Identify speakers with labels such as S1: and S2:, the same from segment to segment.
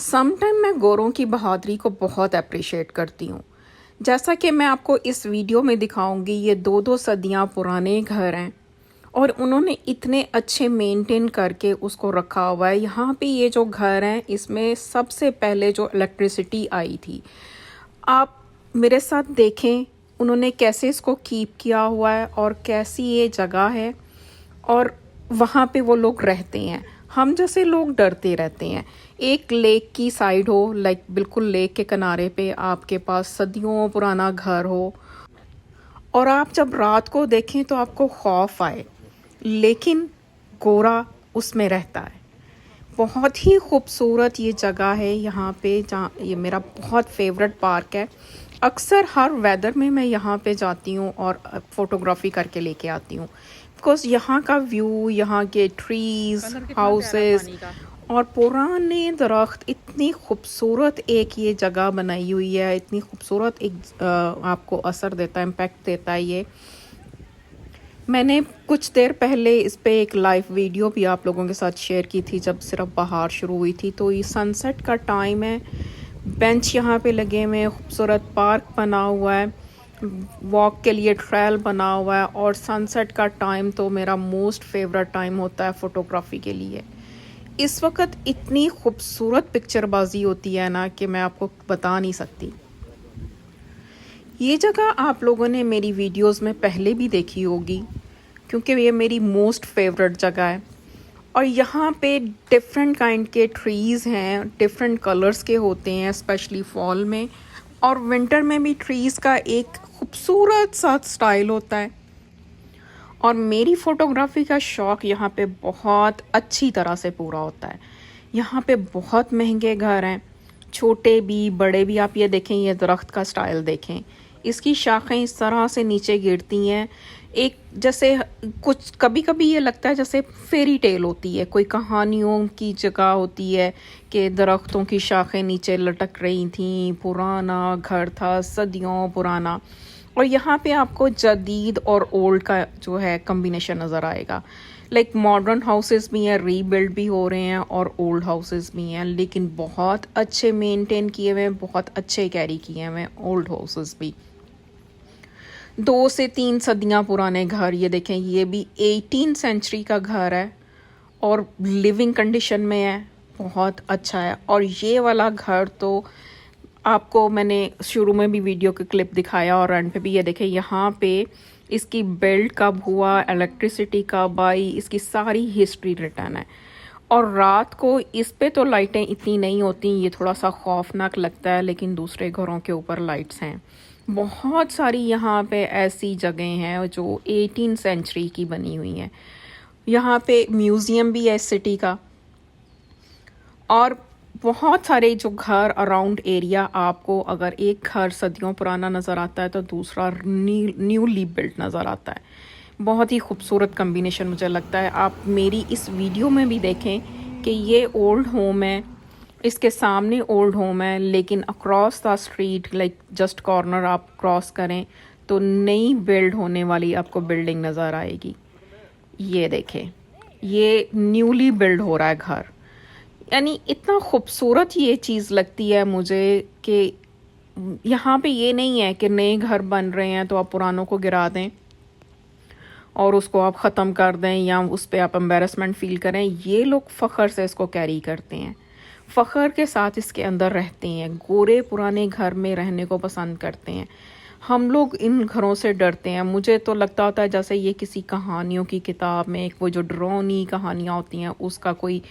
S1: Sometime मैं गोरों की बहादुरी को बहुत अप्रिशिएट करती हूँ। जैसा कि मैं आपको इस वीडियो में दिखाऊंगी, ये दो दो सदियाँ पुराने घर हैं और उन्होंने इतने अच्छे मेंटेन करके उसको रखा हुआ है। यहाँ पे ये जो घर हैं, इसमें सबसे पहले जो इलेक्ट्रिसिटी आई थी, आप मेरे साथ देखें उन्होंने कैसे इसको कीप किया हुआ है और कैसी ये जगह है और वहाँ पे वो लोग रहते हैं। हम जैसे लोग डरते रहते हैं। एक लेक की साइड हो, लाइक बिल्कुल लेक के किनारे पे आपके पास सदियों पुराना घर हो और आप जब रात को देखें तो आपको खौफ आए, लेकिन गोरा उसमें रहता है। बहुत ही खूबसूरत ये जगह है यहाँ पे, जहाँ ये मेरा बहुत फेवरेट पार्क है। अक्सर हर वेदर में मैं यहाँ पे जाती हूँ और फ़ोटोग्राफी करके लेके आती हूँ, बिकॉज़ यहाँ का व्यू, यहाँ के ट्रीज़, हाउसेस और पुराने दरख्त, इतनी खूबसूरत एक ये जगह बनाई हुई है, इतनी खूबसूरत एक आपको असर देता है, इम्पैक्ट देता है ये। मैंने कुछ देर पहले इस पे एक लाइव वीडियो भी आप लोगों के साथ शेयर की थी, जब सिर्फ बहार शुरू हुई थी। तो ये सनसेट का टाइम है, बेंच यहाँ पे लगे हुए हैं, खूबसूरत पार्क बना हुआ है, वॉक के लिए ट्रेल बना हुआ है और सनसेट का टाइम तो मेरा मोस्ट फेवरेट टाइम होता है फ़ोटोग्राफी के लिए। इस वक्त इतनी खूबसूरत पिक्चरबाजी होती है ना कि मैं आपको बता नहीं सकती। ये जगह आप लोगों ने मेरी वीडियोस में पहले भी देखी होगी, क्योंकि ये मेरी मोस्ट फेवरेट जगह है। और यहाँ पे डिफरेंट काइंड के ट्रीज़ हैं, डिफरेंट कलर्स के होते हैं, स्पेशली फॉल में और विंटर में भी ट्रीज़ का एक खूबसूरत सा स्टाइल होता है। और मेरी फ़ोटोग्राफी का शौक़ यहाँ पे बहुत अच्छी तरह से पूरा होता है। यहाँ पे बहुत महंगे घर हैं, छोटे भी बड़े भी। आप ये देखें, ये दरख्त का स्टाइल देखें, इसकी शाखें इस तरह से नीचे गिरती हैं, एक जैसे कुछ कभी कभी ये लगता है जैसे फेरी टेल होती है, कोई कहानियों की जगह होती है कि दरख्तों की शाखें नीचे लटक रही थीं, पुराना घर था, सदियों पुराना। और यहाँ पे आपको जदीद और ओल्ड का जो है कम्बिनेशन नज़र आएगा। लाइक मॉडर्न हाउसेस भी हैं, रीबिल्ड भी हो रहे हैं और ओल्ड हाउसेस भी हैं, लेकिन बहुत अच्छे मेंटेन किए हुए हैं, बहुत अच्छे कैरी किए हुए हैं ओल्ड हाउसेस भी। 2 से 3 सदियां पुराने घर, ये देखें, ये भी 18 सेंचुरी का घर है और लिविंग कंडीशन में है, बहुत अच्छा है। और ये वाला घर तो आपको मैंने शुरू में भी वीडियो के क्लिप दिखाया और एंड पे भी, ये देखें, यहाँ पे इसकी बिल्ड कब हुआ, इलेक्ट्रिसिटी कब आई, इसकी सारी हिस्ट्री रिटर्न है। और रात को इस पे तो लाइटें इतनी नहीं होती, ये थोड़ा सा खौफनाक लगता है, लेकिन दूसरे घरों के ऊपर लाइट्स हैं। बहुत सारी यहाँ पे ऐसी जगह हैं जो 18 सेंचुरी की बनी हुई हैं। यहाँ पे म्यूज़ियम भी है इस सिटी का। और बहुत सारे जो घर अराउंड एरिया, आपको अगर एक घर सदियों पुराना नज़र आता है तो दूसरा न्यूली बिल्ट नज़र आता है। बहुत ही खूबसूरत कम्बिनेशन मुझे लगता है। आप मेरी इस वीडियो में भी देखें कि ये ओल्ड होम है, इसके सामने ओल्ड होम है, लेकिन across the street, like just corner आप क्रॉस करें तो नई बिल्ड होने वाली आपको बिल्डिंग नज़र आएगी। ये देखें, ये न्यूली बिल्ड हो रहा है घर। यानी इतना खूबसूरत ये चीज़ लगती है मुझे कि यहाँ पे ये नहीं है कि नए घर बन रहे हैं तो आप पुरानों को गिरा दें और उसको आप ख़त्म कर दें या उस पर आप एम्बेरसमेंट फ़ील करें। ये लोग फ़ख्र से इसको कैरी करते हैं, फ़ख्र के साथ इसके अंदर रहते हैं, गोरे पुराने घर में रहने को पसंद करते हैं। हम लोग इन घरों से डरते हैं। मुझे तो लगता होता है जैसे ये किसी कहानियों की किताब में, वो जो डरावनी कहानियाँ होती हैं उसका कोई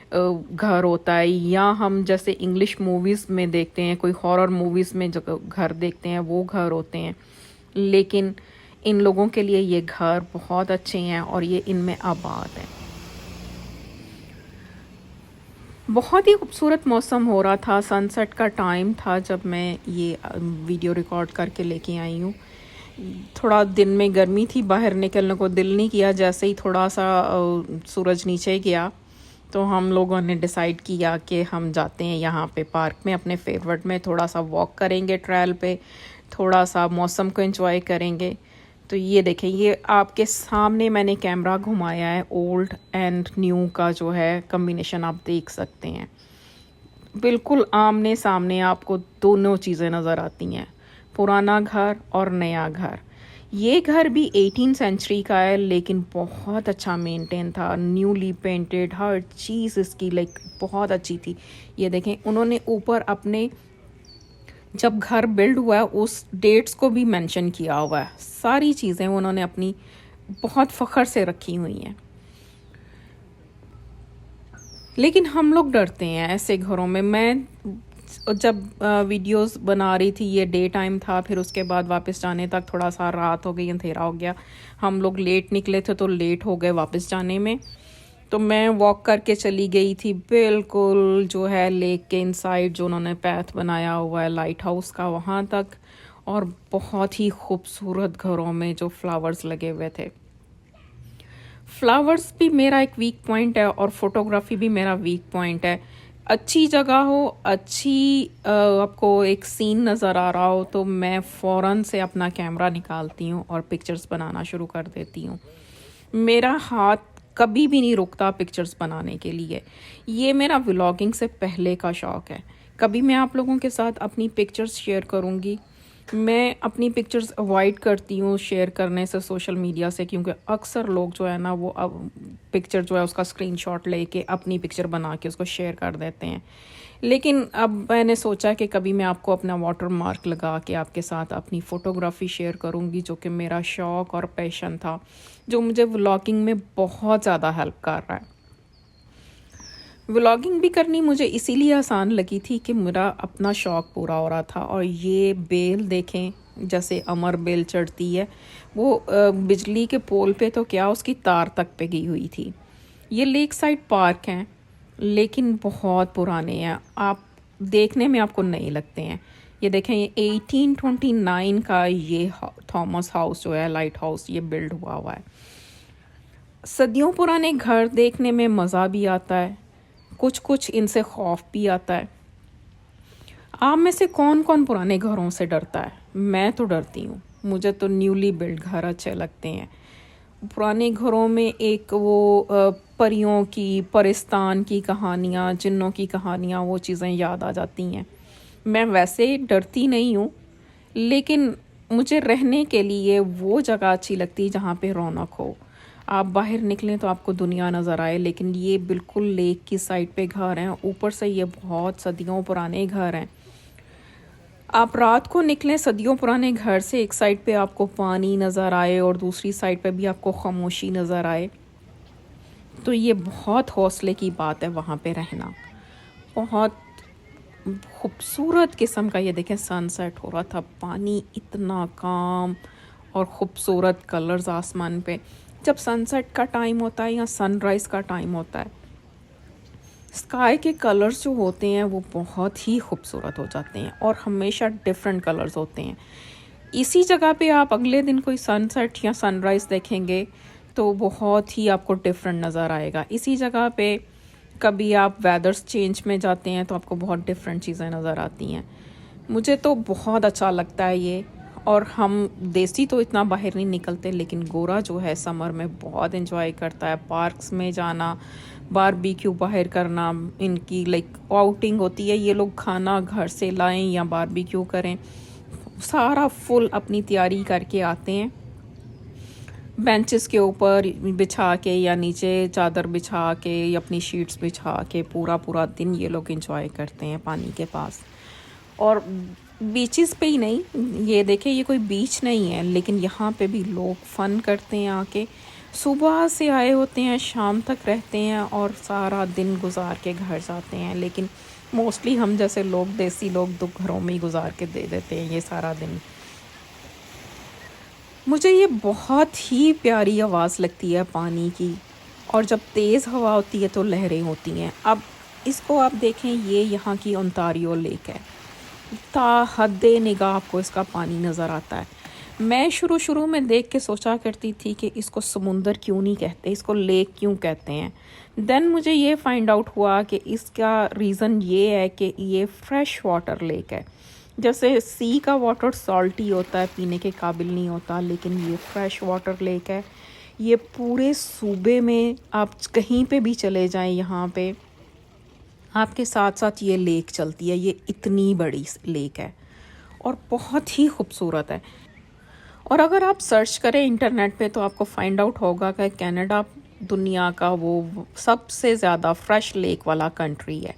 S1: घर होता है, या हम जैसे इंग्लिश मूवीज़ में देखते हैं, कोई हॉरर मूवीज़ में जो घर देखते हैं वो घर होते हैं। लेकिन इन लोगों के लिए ये घर बहुत अच्छे हैं और ये इनमें आबाद हैं। बहुत ही खूबसूरत मौसम हो रहा था, सनसेट का टाइम था जब मैं ये वीडियो रिकॉर्ड करके लेके आई हूँ। थोड़ा दिन में गर्मी थी, बाहर निकलने को दिल नहीं किया। जैसे ही थोड़ा सा सूरज नीचे गया तो हम लोगों ने डिसाइड किया कि हम जाते हैं यहाँ पे पार्क में, अपने फेवरेट में थोड़ा सा वॉक करेंगे ट्रेल पे, थोड़ा सा मौसम को एंजॉय करेंगे। तो ये देखें, ये आपके सामने मैंने कैमरा घुमाया है, ओल्ड एंड न्यू का जो है कम्बिनेशन आप देख सकते हैं। बिल्कुल आमने सामने आपको दोनों चीज़ें नज़र आती हैं, पुराना घर और नया घर। ये घर भी 18 सेंचुरी का है, लेकिन बहुत अच्छा मेंटेन था, न्यूली पेंटेड, हर चीज़ इसकी लाइक बहुत अच्छी थी। ये देखें, उन्होंने ऊपर अपने जब घर बिल्ड हुआ है उस डेट्स को भी मेंशन किया हुआ है। सारी चीज़ें उन्होंने अपनी बहुत फ़ख्र से रखी हुई हैं। लेकिन हम लोग डरते हैं ऐसे घरों में। मैं जब वीडियोस बना रही थी, ये डे टाइम था, फिर उसके बाद वापस जाने तक थोड़ा सा रात हो गई, अंधेरा हो गया। हम लोग लेट निकले थे तो लेट हो गए वापस जाने में। तो मैं वॉक करके चली गई थी बिल्कुल जो है लेक के इनसाइड, जो उन्होंने पैथ बनाया हुआ है लाइट हाउस का, वहाँ तक। और बहुत ही खूबसूरत घरों में जो फ्लावर्स लगे हुए थे। फ्लावर्स भी मेरा एक वीक पॉइंट है और फोटोग्राफी भी मेरा वीक पॉइंट है। अच्छी जगह हो, अच्छी आपको एक सीन नज़र आ रहा हो, तो मैं फ़ौरन से अपना कैमरा निकालती हूँ और पिक्चर्स बनाना शुरू कर देती हूँ। मेरा हाथ कभी भी नहीं रुकता पिक्चर्स बनाने के लिए। ये मेरा व्लॉगिंग से पहले का शौक़ है। कभी मैं आप लोगों के साथ अपनी पिक्चर्स शेयर करूँगी। मैं अपनी पिक्चर्स अवॉइड करती हूँ शेयर करने से सोशल मीडिया से, क्योंकि अक्सर लोग जो है ना वो अब पिक्चर जो है उसका स्क्रीनशॉट लेके अपनी पिक्चर बना के उसको शेयर कर देते हैं। लेकिन अब मैंने सोचा कि कभी मैं आपको अपना वाटर मार्क लगा के आपके साथ अपनी फ़ोटोग्राफ़ी शेयर करूँगी, जो कि मेरा शौक़ और पैशन था, जो मुझे व्लॉगिंग में बहुत ज़्यादा हेल्प कर रहा है। व्लॉगिंग भी करनी मुझे इसीलिए आसान लगी थी कि मेरा अपना शौक़ पूरा हो रहा था। और ये बेल देखें, जैसे अमर बेल चढ़ती है, वो बिजली के पोल पे तो क्या, उसकी तार तक पे गई हुई थी। ये लेक साइड पार्क हैं, लेकिन बहुत पुराने हैं। आप देखने में आपको नहीं लगते हैं। ये देखें, ये 1829 का ये थॉमस हाउस जो है लाइट हाउस, ये बिल्ड हुआ है। सदियों पुराने घर देखने में मज़ा भी आता है, कुछ कुछ इनसे खौफ भी आता है। आप में से कौन कौन पुराने घरों से डरता है? मैं तो डरती हूँ। मुझे तो न्यूली बिल्ड घर अच्छे लगते हैं। पुराने घरों में एक वो परियों की, परिस्तान की कहानियाँ, जिन्नों की कहानियाँ, वो चीज़ें याद आ जाती हैं। मैं वैसे डरती नहीं हूँ, लेकिन मुझे रहने के लिए वो जगह अच्छी लगती है जहाँ पे रौनक हो। आप बाहर निकलें तो आपको दुनिया नज़र आए, लेकिन ये बिल्कुल लेक की साइड पे घर हैं। ऊपर से ये बहुत सदियों पुराने घर हैं। आप रात को निकलें सदियों पुराने घर से, एक साइड पे आपको पानी नज़र आए और दूसरी साइड पे भी आपको खामोशी नज़र आए, तो ये बहुत हौसले की बात है वहाँ पे रहना। बहुत खूबसूरत किस्म का, ये देखें सनसेट हो रहा था, पानी इतना काम और ख़ूबसूरत कलर्स आसमान पे। जब सनसेट का टाइम होता है या सनराइज़ का टाइम होता है, स्काई के कलर्स जो होते हैं वो बहुत ही खूबसूरत हो जाते हैं और हमेशा डिफरेंट कलर्स होते हैं। इसी जगह पे आप अगले दिन कोई सनसेट या सनराइज़ देखेंगे तो बहुत ही आपको डिफरेंट नज़र आएगा। इसी जगह पे कभी आप वेदर्स चेंज में जाते हैं तो आपको बहुत डिफरेंट चीज़ें नज़र आती हैं। मुझे तो बहुत अच्छा लगता है ये। और हम देसी तो इतना बाहर नहीं निकलते, लेकिन गोरा जो है समर में बहुत एंजॉय करता है। पार्क्स में जाना, बारबेक्यू बाहर करना, इनकी लाइक आउटिंग होती है। ये लोग खाना घर से लाएं या बारबेक्यू करें, सारा फुल अपनी तैयारी करके आते हैं। बेंचेस के ऊपर बिछा के या नीचे चादर बिछा के या अपनी शीट्स बिछा के पूरा पूरा दिन ये लोग एंजॉय करते हैं पानी के पास। और बीचेस पे ही नहीं, ये देखें ये कोई बीच नहीं है, लेकिन यहाँ पे भी लोग फ़न करते हैं आके। सुबह से आए होते हैं, शाम तक रहते हैं और सारा दिन गुजार के घर जाते हैं। लेकिन मोस्टली हम जैसे लोग, देसी लोग, तो घरों में ही गुजार के दे देते हैं ये सारा दिन। मुझे ये बहुत ही प्यारी आवाज़ लगती है पानी की, और जब तेज़ हवा होती है तो लहरें होती हैं। अब इसको आप देखें, ये यहाँ की ओंटारियो लेक है। हद्दे निगाह आपको इसका पानी नज़र आता है। मैं शुरू में देख के सोचा करती थी कि इसको समुंदर क्यों नहीं कहते, इसको लेक क्यों कहते हैं। देन मुझे ये फाइंड आउट हुआ कि इसका रीज़न ये है कि ये फ्रेश वाटर लेक है। जैसे सी का वाटर सॉल्टी होता है, पीने के काबिल नहीं होता, लेकिन ये फ्रेश वाटर लेक है। ये पूरे सूबे में आप कहीं पे भी चले जाएं, यहाँ पे आपके साथ साथ ये लेक चलती है। ये इतनी बड़ी लेक है और बहुत ही खूबसूरत है। और अगर आप सर्च करें इंटरनेट पे तो आपको फाइंड आउट होगा कि कनाडा दुनिया का वो सबसे ज़्यादा फ्रेश लेक वाला कंट्री है।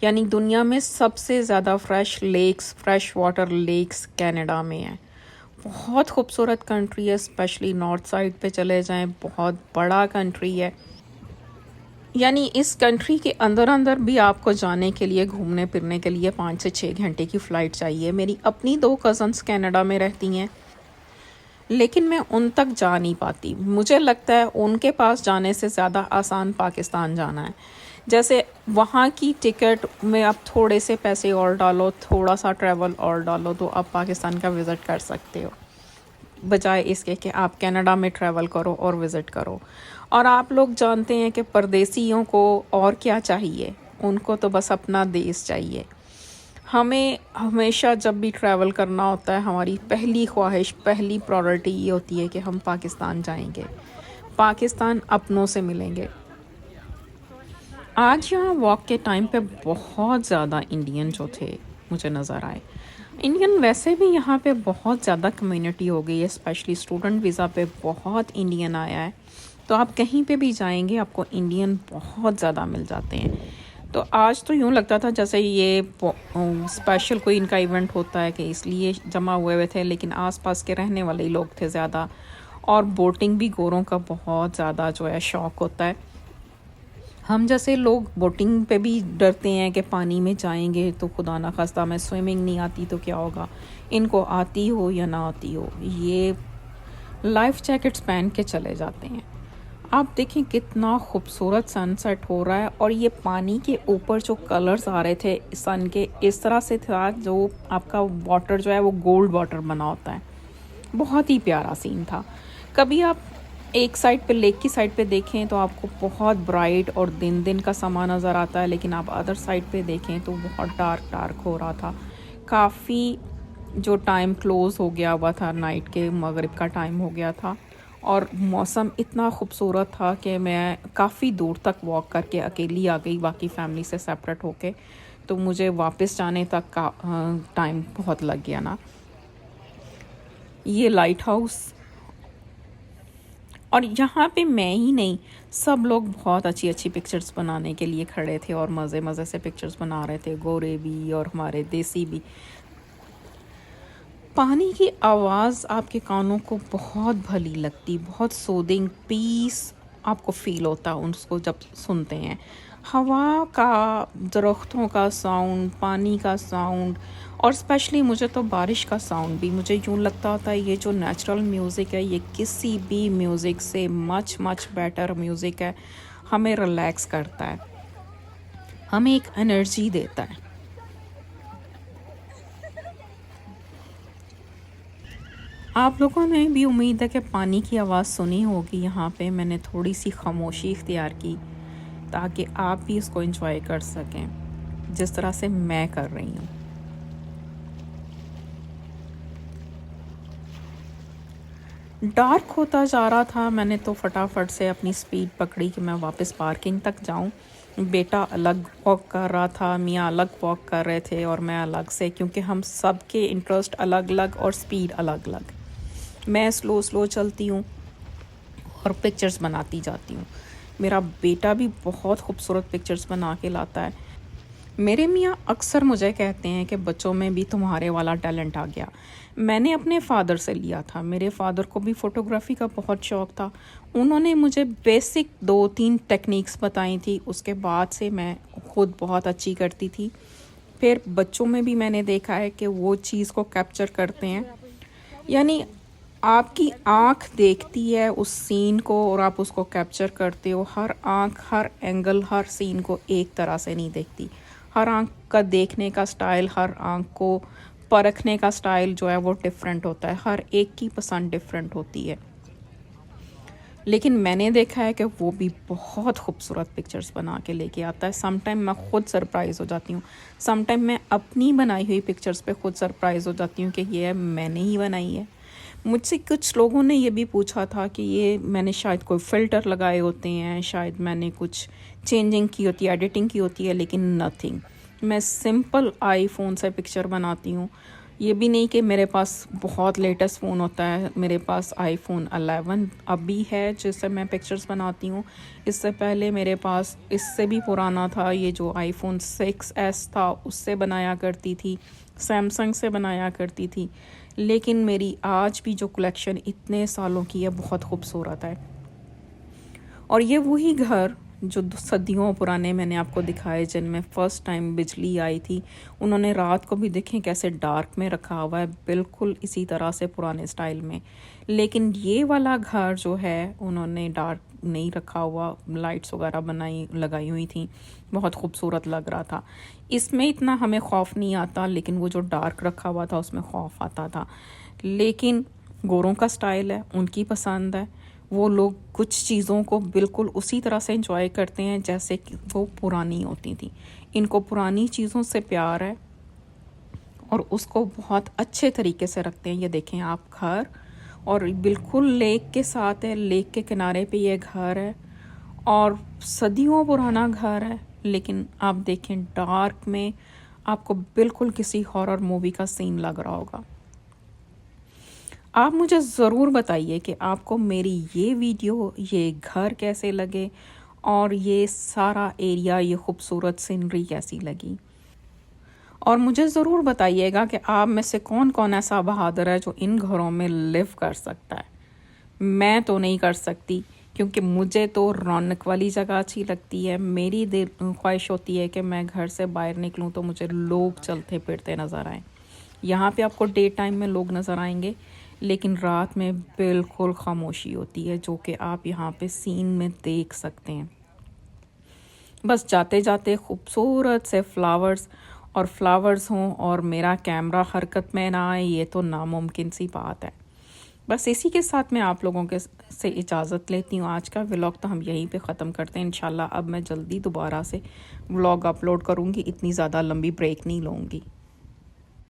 S1: यानी दुनिया में सबसे ज़्यादा fresh lakes, fresh water lakes Canada में है। बहुत खूबसूरत कंट्री है, स्पेशली नॉर्थ साइड पे चले जाएं, बहुत बड़ा कंट्री है। यानी इस कंट्री के अंदर अंदर भी आपको जाने के लिए, घूमने फिरने के लिए 5 से 6 घंटे की फ़्लाइट चाहिए। मेरी अपनी 2 कज़न्स कनाडा में रहती हैं, लेकिन मैं उन तक जा नहीं पाती। मुझे लगता है उनके पास जाने से ज़्यादा आसान पाकिस्तान जाना है। जैसे वहाँ की टिकट में आप थोड़े से पैसे और डालो, थोड़ा सा ट्रैवल और डालो, तो आप पाकिस्तान का विज़िट कर सकते हो, बजाय इसके कि आप कनाडा में ट्रैवल करो और विज़िट करो। और आप लोग जानते हैं कि परदेसियों को और क्या चाहिए, उनको तो बस अपना देश चाहिए। हमें हमेशा जब भी ट्रैवल करना होता है, हमारी पहली ख्वाहिश, पहली प्रायोरिटी ये होती है कि हम पाकिस्तान जाएंगे, पाकिस्तान अपनों से मिलेंगे। आज यहाँ वॉक के टाइम पे बहुत ज़्यादा इंडियन जो थे मुझे नज़र आए। इंडियन वैसे भी यहाँ पे बहुत ज़्यादा कम्युनिटी हो गई है, स्पेशली स्टूडेंट वीज़ा पे बहुत इंडियन आया है। तो आप कहीं पे भी जाएंगे आपको इंडियन बहुत ज़्यादा मिल जाते हैं। तो आज तो यूँ लगता था जैसे ये स्पेशल कोई इनका इवेंट होता है कि इसलिए जमा हुए थे, लेकिन आसपास के रहने वाले ही लोग थे ज़्यादा। और बोटिंग भी गोरों का बहुत ज़्यादा जो है शौक़ होता है। हम जैसे लोग बोटिंग पे भी डरते हैं कि पानी में जाएंगे तो खुदा ना खास्ता हमें स्विमिंग नहीं आती तो क्या होगा। इनको आती हो या ना आती हो, ये लाइफ जैकेट्स पहन के चले जाते हैं। आप देखें कितना खूबसूरत सनसेट हो रहा है, और ये पानी के ऊपर जो कलर्स आ रहे थे सन के, इस तरह से था जो आपका वाटर जो है वो गोल्ड वाटर बना होता है। बहुत ही प्यारा सीन था। कभी आप एक साइड पे, लेक की साइड पे देखें तो आपको बहुत ब्राइट और दिन दिन का समा नज़र आता है, लेकिन आप अदर साइड पे देखें तो बहुत डार्क डार्क हो रहा था। काफ़ी जो टाइम क्लोज़ हो गया हुआ था, नाइट के मगरिब का टाइम हो गया था, और मौसम इतना खूबसूरत था कि मैं काफ़ी दूर तक वॉक करके अकेली आ गई, बाकी फैमिली से सेपरेट होके। तो मुझे वापस जाने तक का टाइम बहुत लग गया ना। ये लाइट हाउस, और यहाँ पे मैं ही नहीं, सब लोग बहुत अच्छी अच्छी पिक्चर्स बनाने के लिए खड़े थे और मज़े मज़े से पिक्चर्स बना रहे थे, गोरे भी और हमारे देसी भी। पानी की आवाज़ आपके कानों को बहुत भली लगती, बहुत सूदिंग पीस आपको फ़ील होता है उसको जब सुनते हैं। हवा का, दरख्तों का साउंड, पानी का साउंड, और स्पेशली मुझे तो बारिश का साउंड भी, मुझे यूँ लगता होता है ये जो नेचुरल म्यूज़िक है ये किसी भी म्यूज़िक से मच मच बेटर म्यूज़िक है। हमें रिलैक्स करता है, हमें एक एनर्जी देता है। आप लोगों ने भी उम्मीद है कि पानी की आवाज़ सुनी होगी। यहाँ पे मैंने थोड़ी सी खामोशी इख्तियार की ताकि आप भी इसको एंजॉय कर सकें जिस तरह से मैं कर रही हूँ। डार्क होता जा रहा था, मैंने तो फटाफट से अपनी स्पीड पकड़ी कि मैं वापस पार्किंग तक जाऊँ। बेटा अलग वॉक कर रहा था, मियाँ अलग वॉक कर रहे थे और मैं अलग से, क्योंकि हम सब के इंटरेस्ट अलग अलग और स्पीड अलग अलग। मैं स्लो स्लो चलती हूँ और पिक्चर्स बनाती जाती हूँ। मेरा बेटा भी बहुत खूबसूरत पिक्चर्स बना के लाता है। मेरे मियाँ अक्सर मुझे कहते हैं कि बच्चों में भी तुम्हारे वाला टैलेंट आ गया। मैंने अपने फ़ादर से लिया था, मेरे फ़ादर को भी फ़ोटोग्राफ़ी का बहुत शौक़ था। उन्होंने मुझे बेसिक 2-3 टेक्निक्स बताई थी, उसके बाद से मैं ख़ुद बहुत अच्छी करती थी। फिर बच्चों में भी मैंने देखा है कि वो चीज़ को कैप्चर करते हैं। यानी आपकी आँख देखती है उस सीन को और आप उसको कैप्चर करते हो। हर आँख, हर एंगल, हर सीन को एक तरह से नहीं देखती। हर आँख का देखने का स्टाइल, हर आँख को परखने का स्टाइल जो है वो डिफरेंट होता है। हर एक की पसंद डिफरेंट होती है। लेकिन मैंने देखा है कि वो भी बहुत खूबसूरत पिक्चर्स बना के लेके आता है। सम टाइम मैं ख़ुद सरप्राइज़ हो जाती हूँ। सम टाइम मैं अपनी बनाई हुई पिक्चर्स पे ख़ुद सरप्राइज़ हो जाती हूँ कि ये मैंने ही बनाई है। मुझसे कुछ लोगों ने ये भी पूछा था कि ये मैंने शायद कोई फ़िल्टर लगाए होते हैं, शायद मैंने कुछ चेंजिंग की होती है, एडिटिंग की होती है, लेकिन नथिंग। मैं सिंपल आईफोन से पिक्चर बनाती हूँ। ये भी नहीं कि मेरे पास बहुत लेटेस्ट फ़ोन होता है। मेरे पास आईफोन 11 अभी है जिससे मैं पिक्चर्स बनाती हूँ। इससे पहले मेरे पास इससे भी पुराना था, ये जो आईफोन 6s था उससे बनाया करती थी, सैमसंग से बनाया करती थी। लेकिन मेरी आज भी जो कलेक्शन इतने सालों की है बहुत खूबसूरत है। और ये वही घर जो सदियों पुराने मैंने आपको दिखाए, जिनमें फ़र्स्ट टाइम बिजली आई थी। उन्होंने रात को भी देखें कैसे डार्क में रखा हुआ है, बिल्कुल इसी तरह से पुराने स्टाइल में। लेकिन ये वाला घर जो है उन्होंने डार्क नहीं रखा हुआ, लाइट्स वगैरह लगाई हुई थी, बहुत खूबसूरत लग रहा था। इसमें इतना हमें खौफ नहीं आता, लेकिन वो जो डार्क रखा हुआ था उसमें खौफ आता था। लेकिन गोरों का स्टाइल है, उनकी पसंद है, वो लोग कुछ चीज़ों को बिल्कुल उसी तरह से एंजॉय करते हैं जैसे कि वो पुरानी होती थी। इनको पुरानी चीज़ों से प्यार है और उसको बहुत अच्छे तरीके से रखते हैं। ये देखें आप घर, और बिल्कुल लेक के साथ है, लेक के किनारे पे ये घर है और सदियों पुराना घर है। लेकिन आप देखें डार्क में आपको बिल्कुल किसी हॉरर मूवी का सीन लग रहा होगा। आप मुझे ज़रूर बताइए कि आपको मेरी ये वीडियो, ये घर कैसे लगे और ये सारा एरिया, ये खूबसूरत सीनरी कैसी लगी। और मुझे ज़रूर बताइएगा कि आप में से कौन कौन ऐसा बहादुर है जो इन घरों में लिव कर सकता है। मैं तो नहीं कर सकती, क्योंकि मुझे तो रौनक वाली जगह अच्छी लगती है। मेरी दिल ख्वाहिश होती है कि मैं घर से बाहर निकलूं तो मुझे लोग चलते फिरते नज़र आएँ। यहाँ पे आपको डे टाइम में लोग नज़र आएंगे, लेकिन रात में बिल्कुल खामोशी होती है, जो कि आप यहाँ पे सीन में देख सकते हैं। बस जाते जाते खूबसूरत से फ्लावर्स हों और मेरा कैमरा हरकत में ना आए, ये तो नामुमकिन सी बात है। बस इसी के साथ मैं आप लोगों के से इजाज़त लेती हूँ। आज का व्लॉग तो हम यहीं पे ख़त्म करते हैं। इंशाल्लाह अब मैं जल्दी दोबारा से व्लॉग अपलोड करूँगी, इतनी ज़्यादा लंबी ब्रेक नहीं लूँगी।